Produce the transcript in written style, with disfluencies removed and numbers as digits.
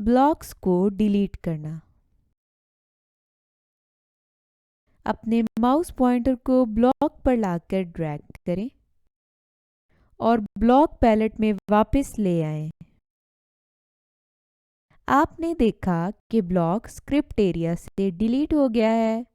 Blocks को delete करना। अपने माउस पॉइंटर को ब्लॉक पर लाकर ड्रैग करें और ब्लॉक पैलेट में वापस ले आएं। आपने देखा कि ब्लॉक स्क्रिप्ट एरिया से डिलीट हो गया है।